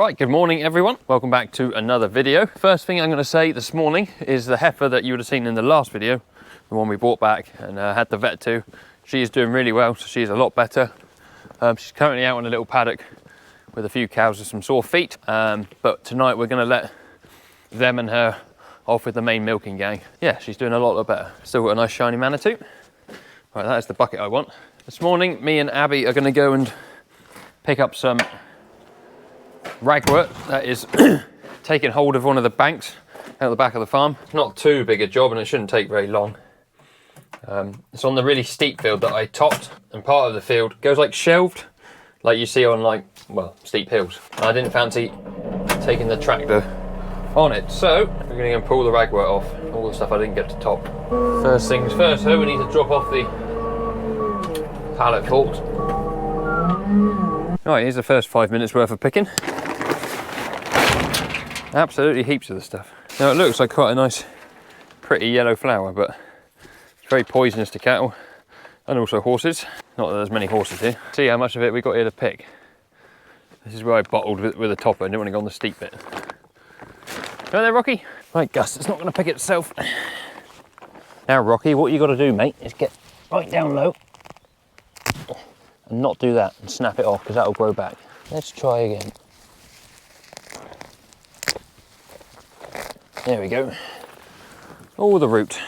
Right, good morning everyone. Welcome back to another video. First thing I'm going to say this morning is the heifer that you would have seen in the last video, the one we brought back and had the vet to. She is doing really well, so she's a lot better. She's currently out on a little paddock with a few cows with some sore feet. But tonight we're going to let them and her off with the main milking gang. Yeah, she's doing a lot better. Still got a nice shiny Manitou. Right, that is the bucket I want. This morning, me and Abby are going to go and pick up some Ragwort that is taking hold of one of the banks out the back of the farm. It's not too big a job and it shouldn't take very long. It's on the really steep field that I topped, and part of the field goes like shelved, like you see on like, well, steep hills. And I didn't fancy taking the tractor on it, so we're going to go and pull the Ragwort off, all the stuff I didn't get to top. First things first, though, we need to drop off the pallet forks. Right, here's the first 5 minutes worth of picking. Absolutely heaps of the stuff. Now it looks like quite a nice, pretty yellow flower, but it's very poisonous to cattle and also horses. Not that there's many horses here. See how much of it we got here to pick. This is where I bottled with a topper. I didn't want to go on the steep bit. Go there, Rocky. Right, Gus, it's not going to pick itself. Now, Rocky, what you got to do, mate, is get right down low and not do that and snap it off, because that'll grow back. Let's try again. There we go. Oh, the root.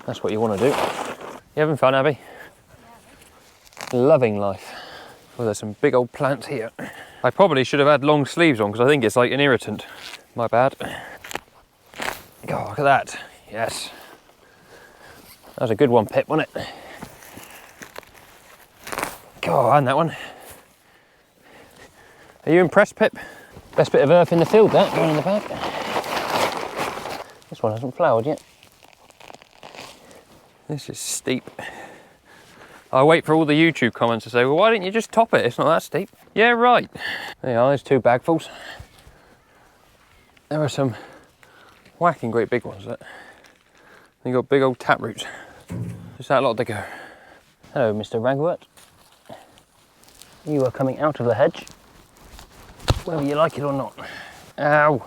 That's what you want to do. You having fun, Abby? Loving life. Well, there's some big old plants here. I probably should have had long sleeves on because I think it's like an irritant. My bad. God, look at that. Yes. That was a good one, Pip, wasn't it? God, and that one. Are you impressed, Pip? Best bit of earth in the field, that, going in the back. This one hasn't flowered yet. This is steep. I wait for all the YouTube comments to say, well, why didn't you just top it? It's not that steep. Yeah, right. There you are, there's two bagfuls. There are some whacking great big ones. They got big old tap roots. Just that lot to go. Hello, Mr. Ragwort. You are coming out of the hedge, whether you like it or not. Ow.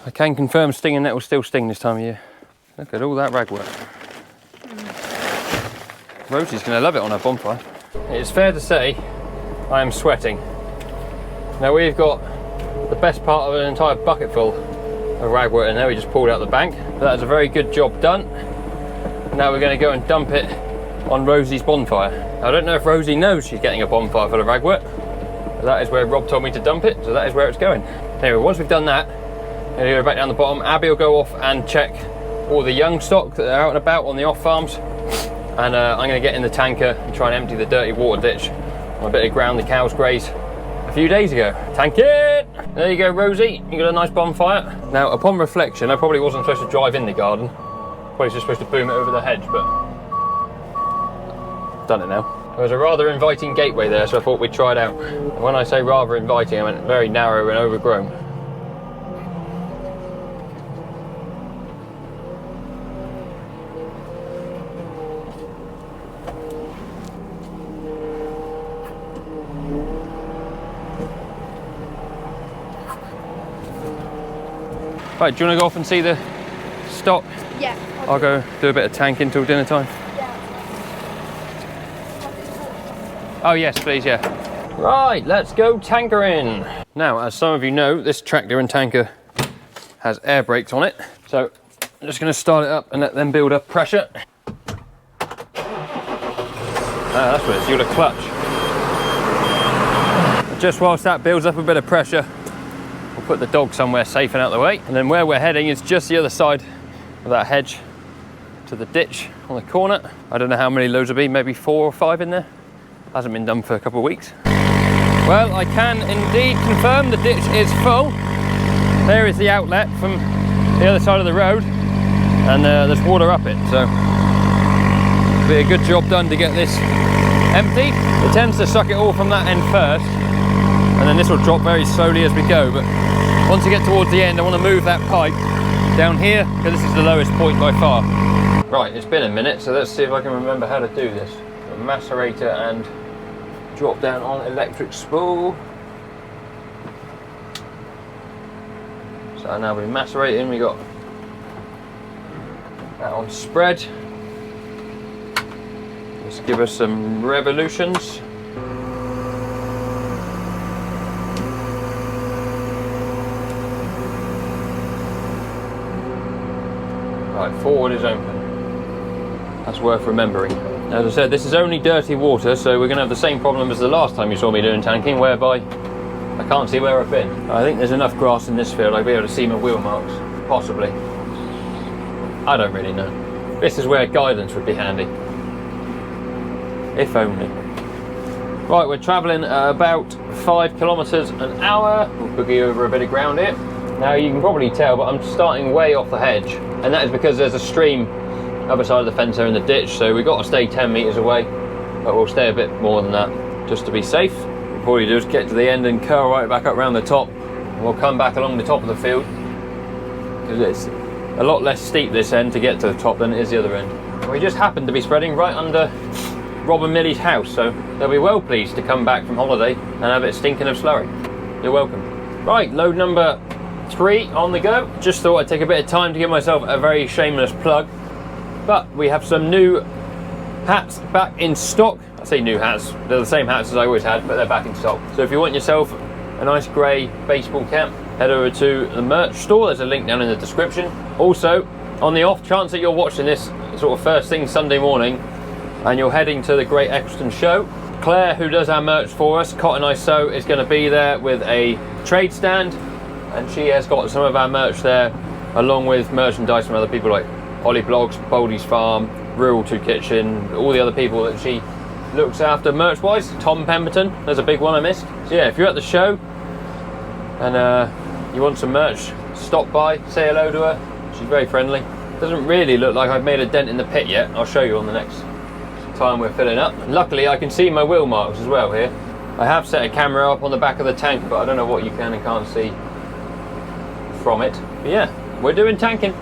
I can confirm stinging nettles still sting this time of year. Look at all that Ragwort. Rosie's going to love it on her bonfire. It's fair to say I am sweating. Now we've got the best part of an entire bucket full of Ragwort in there. We just pulled out the bank. That is a very good job done. Now we're going to go and dump it on Rosie's bonfire. I don't know if Rosie knows she's getting a bonfire full of Ragwort, but that is where Rob told me to dump it, so that is where it's going. Anyway, once we've done that, we're going to go back down the bottom. Abby will go off and check all the young stock that are out and about on the off farms. And I'm going to get in the tanker and try and empty the dirty water ditch on a bit of ground the cows grazed a few days ago. Tank it! There you go, Rosie. You got a nice bonfire. Now, upon reflection, I probably wasn't supposed to drive in the garden. Probably just supposed to boom it over the hedge, but done it now. There was a rather inviting gateway there, so I thought we'd try it out. And when I say rather inviting, I meant very narrow and overgrown. Right, do you want to go off and see the stock? Yeah. I'll go do a bit of tanking till dinner time. Yeah. Oh yes, please, yeah. Right, let's go tankering. Now, as some of you know, this tractor and tanker has air brakes on it. So I'm just going to start it up and let them build up pressure. That's what it's, you got a clutch. Just whilst that builds up a bit of pressure, we'll put the dog somewhere safe and out of the way. And then where we're heading is just the other side of that hedge to the ditch on the corner. I don't know how many loads will be, maybe 4 or 5 in there. Hasn't been done for a couple of weeks. Well, I can indeed confirm the ditch is full. There is the outlet from the other side of the road, and there's water up it, so it'll be a good job done to get this empty. It tends to suck it all from that end first, and then this will drop very slowly as we go, but once you get towards the end, I want to move that pipe down here, because this is the lowest point by far. Right, it's been a minute, so let's see if I can remember how to do this. A macerator and drop down on electric spool. So now we're macerating, we got that on spread. Let's give us some revolutions. Right, forward is open. That's worth remembering. As I said, this is only dirty water, so we're going to have the same problem as the last time you saw me doing tanking, whereby I can't see where I've been. I think there's enough grass in this field I'll be able to see my wheel marks. Possibly. I don't really know. This is where guidance would be handy. If only. Right, we're travelling about 5 kilometres an hour. We'll boogie over a bit of ground here. Now you can probably tell, but I'm starting way off the hedge, and that is because there's a stream other side of the fence there in the ditch, so we've got to stay 10 metres away, but we'll stay a bit more than that just to be safe. All you do is get to the end and curl right back up around the top, and we'll come back along the top of the field because it's a lot less steep this end to get to the top than it is the other end. We just happen to be spreading right under Rob and Millie's house, so they'll be well pleased to come back from holiday and have it stinking of slurry. You're welcome. Right, load number 3 on the go. Just thought I'd take a bit of time to give myself a very shameless plug, but we have some new hats back in stock. I say new hats, they're the same hats as I always had, but they're back in stock. So if you want yourself a nice grey baseball cap, head over to the merch store. There's a link down in the description. Also, on the off chance that you're watching this sort of first thing Sunday morning and you're heading to the Great Exton show, Claire, who does our merch for us, Cotton I Sew, is going to be there with a trade stand, and she has got some of our merch there, along with merchandise from other people like Ollie Blogs, Boldy's Farm, Rural 2 Kitchen, all the other people that she looks after merch wise. Tom Pemberton, there's a big one I missed. So yeah, if you're at the show and you want some merch, stop by, say hello to her. She's very friendly. Doesn't really look like I've made a dent in the pit yet. I'll show you on the next time we're filling up. Luckily I can see my wheel marks as well here. I have set a camera up on the back of the tank, but I don't know what you can and can't see from it. But yeah, we're doing tanking.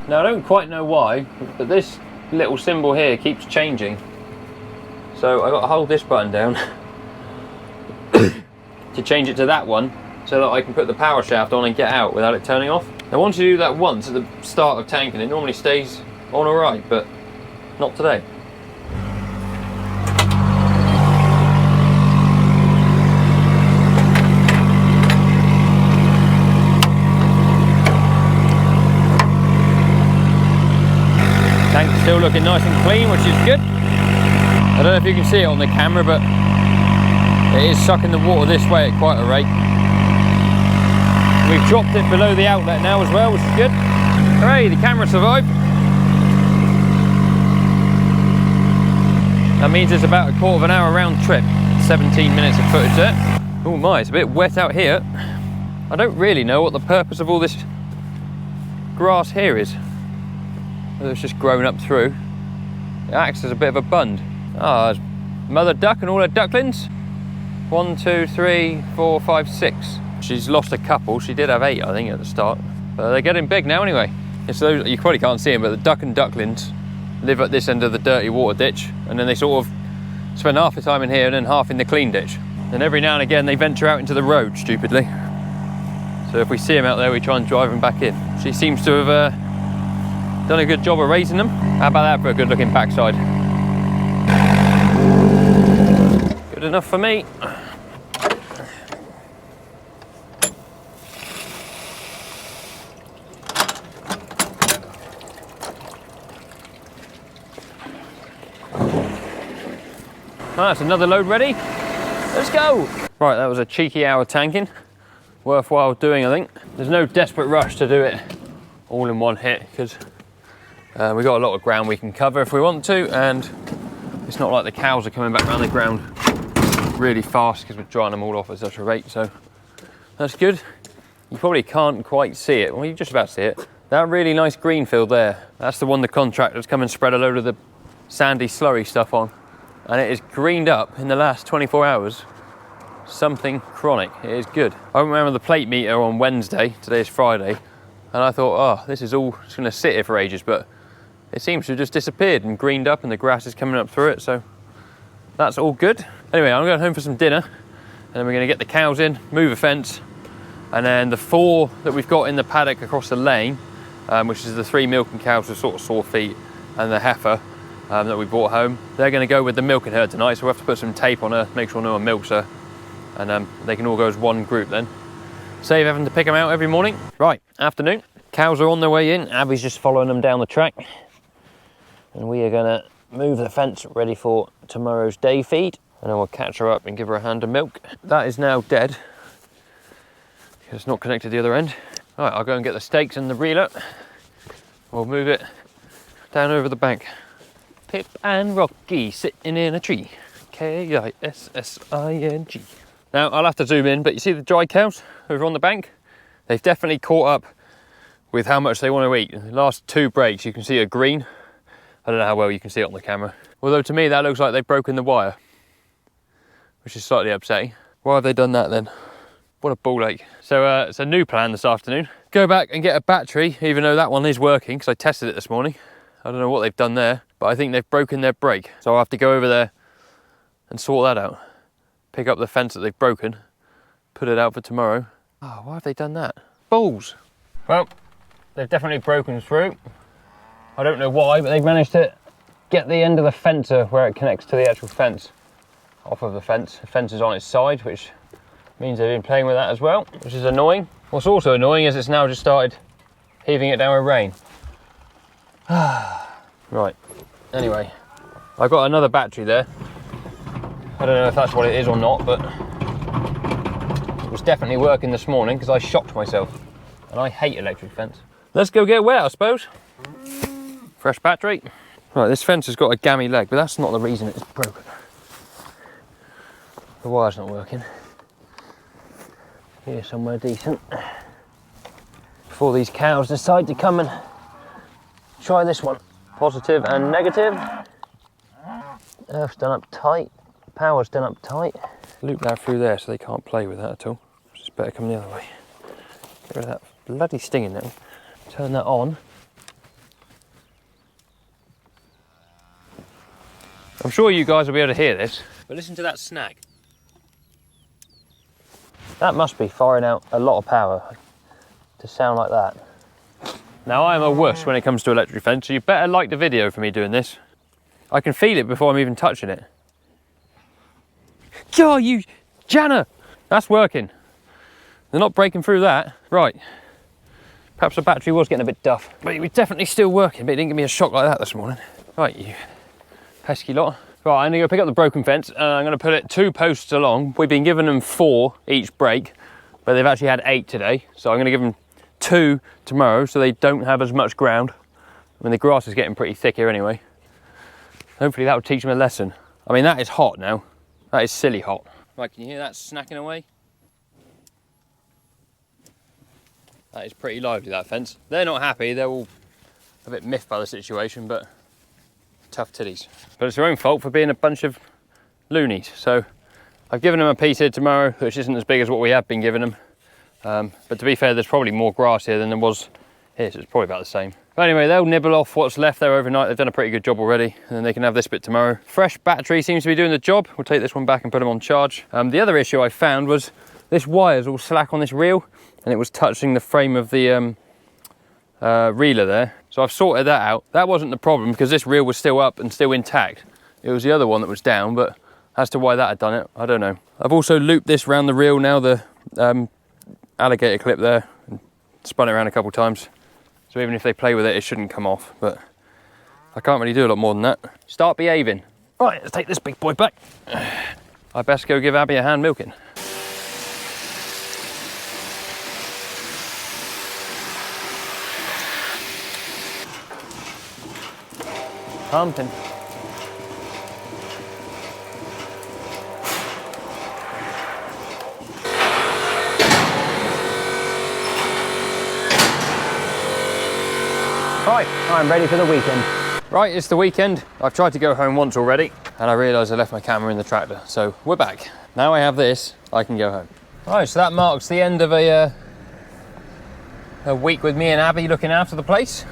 Now I don't quite know why, but this little symbol here keeps changing. So I've got to hold this button down to change it to that one, so that I can put the power shaft on and get out without it turning off. Now once you do that once at the start of tanking, it normally stays on alright, but not today. Tank's still looking nice and clean, which is good. I don't know if you can see it on the camera, but It is sucking the water this way at quite a rate. We've dropped it below the outlet now as well, which is good. Hooray, the camera survived. That means it's about a quarter of an hour round trip. 17 minutes of footage there. Oh my, it's a bit wet out here. I don't really know what the purpose of all this grass here is. Whether it's just grown up through. It acts as a bit of a bund. Ah, there's mother duck and all her ducklings. 1, 2, 3, 4, 5, 6. She's lost a couple. She did have 8, I think, at the start. But they're getting big now anyway. It's those, you probably can't see them, but the duck and ducklings live at this end of the dirty water ditch, and then they sort of spend half the time in here and then half in the clean ditch. And every now and again they venture out into the road, stupidly. So if we see them out there, we try and drive them back in. She seems to have done a good job of raising them. How about that for a good looking backside? Good enough for me. Oh, that's another load ready. Let's go. Right, that was a cheeky hour tanking. Worthwhile doing, I think. There's no desperate rush to do it all in one hit because we've got a lot of ground we can cover if we want to, and it's not like the cows are coming back around the ground really fast because we're drying them all off at such a rate, so that's good. You probably can't quite see it. Well, you just about see it. That really nice green field there, that's the one the contractor's come and spread a load of the sandy slurry stuff on. And it is greened up in the last 24 hours. Something chronic, it is good. I remember the plate meter on Wednesday, today is Friday, and I thought, oh, this is all just gonna sit here for ages, but it seems to have just disappeared and greened up and the grass is coming up through it, so that's all good. Anyway, I'm going home for some dinner, and then we're gonna get the cows in, move a fence, and then the 4 that we've got in the paddock across the lane, which is the 3 milking cows with sort of sore feet, and the heifer, that we brought home. They're going to go with the milking herd tonight, so we'll have to put some tape on her, make sure no one milks her, and they can all go as one group then. Save having to pick them out every morning. Right, afternoon. Cows are on their way in. Abby's just following them down the track. And we are going to move the fence ready for tomorrow's day feed, and then we'll catch her up and give her a hand of milk. That is now dead, because it's not connected to the other end. All right, I'll go and get the stakes and the reeler. We'll move it down over the bank. Pip and Rocky sitting in a tree. K-I-S-S-I-N-G. Now, I'll have to zoom in, but you see the dry cows over on the bank? They've definitely caught up with how much they want to eat. In the last 2 breaks, you can see a green. I don't know how well you can see it on the camera. Although to me, that looks like they've broken the wire, which is slightly upsetting. Why have they done that then? What a ball ache. So it's a new plan this afternoon. Go back and get a battery, even though that one is working, because I tested it this morning. I don't know what they've done there, but I think they've broken their brake. So I'll have to go over there and sort that out. Pick up the fence that they've broken, put it out for tomorrow. Oh, why have they done that? Balls. Well, they've definitely broken through. I don't know why, but they've managed to get the end of the fencer where it connects to the actual fence off of the fence. The fence is on its side, which means they've been playing with that as well, which is annoying. What's also annoying is it's now just started heaving it down with rain. Right, anyway, I've got another battery there. I don't know if that's what it is or not, but it was definitely working this morning because I shocked myself, and I hate electric fence. Let's go get wet, I suppose. Fresh battery. Right, this fence has got a gammy leg, but that's not the reason it's broken. The wire's not working. Here somewhere decent. Before these cows decide to come and try this one. Positive and negative. Earth's done up tight. Power's done up tight. Loop that through there so they can't play with that at all. It's better come the other way. Get rid of that bloody stinging now. Turn that on. I'm sure you guys will be able to hear this, but listen to that snag. That must be firing out a lot of power to sound like that. Now, I am a wuss when it comes to electric fence, so you better like the video for me doing this. I can feel it before I'm even touching it. Oh, you Janna! That's working. They're not breaking through that. Right. Perhaps the battery was getting a bit duff, but it was definitely still working, but it didn't give me a shock like that this morning. Right, you pesky lot. Right, I'm gonna go pick up the broken fence and I'm gonna put it 2 posts along. We've been giving them 4 each break, but they've actually had 8 today. So I'm gonna give them 2 tomorrow so they don't have as much ground. I mean, the grass is getting pretty thick here anyway. Hopefully that will teach them a lesson. I mean, that is hot now. That is silly hot. Right, can you hear that snacking away? That is pretty lively, that fence. They're not happy, they're all a bit miffed by the situation, but tough titties. But it's their own fault for being a bunch of loonies. So I've given them a piece here tomorrow, which isn't as big as what we have been giving them. But to be fair, there's probably more grass here than there was here, so it's probably about the same. But anyway, they'll nibble off what's left there overnight. They've done a pretty good job already, and then they can have this bit tomorrow. Fresh battery seems to be doing the job. We'll take this one back and put them on charge. The other issue I found was this wire's all slack on this reel, and it was touching the frame of the reeler there. So I've sorted that out. That wasn't the problem because this reel was still up and still intact. It was the other one that was down, but as to why that had done it, I don't know. I've also looped this round the reel now, the alligator clip there, and spun it around a couple times. So even if they play with it, it shouldn't come off, but I can't really do a lot more than that. Start behaving. Right, let's take this big boy back. I best go give Abby a hand milking. Pumping. Right, I'm ready for the weekend. Right, it's the weekend. I've tried to go home once already, and I realised I left my camera in the tractor. So we're back. Now I have this, I can go home. Right, so that marks the end of a week with me and Abby looking after the place.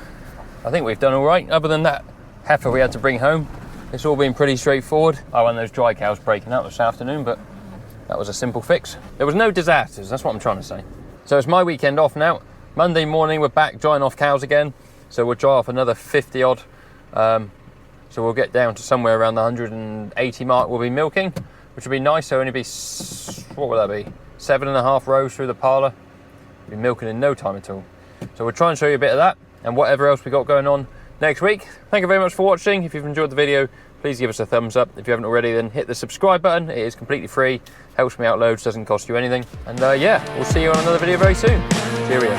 I think we've done all right, other than that heifer we had to bring home. It's all been pretty straightforward. I won those dry cows breaking out this afternoon, but that was a simple fix. There was no disasters, that's what I'm trying to say. So it's my weekend off now. Monday morning we're back drying off cows again. So we'll dry off another 50 odd. So we'll get down to somewhere around the 180 mark we'll be milking, which will be nice. So only be, what will that be? 7.5 rows through the parlour. Be milking in no time at all. So we'll try and show you a bit of that and whatever else we got going on next week. Thank you very much for watching. If you've enjoyed the video, please give us a thumbs up. If you haven't already, then hit the subscribe button. It is completely free, helps me out loads, doesn't cost you anything. And yeah, we'll see you on another video very soon. Cheerio.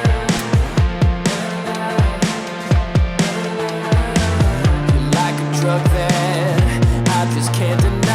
Drug that I just can't deny.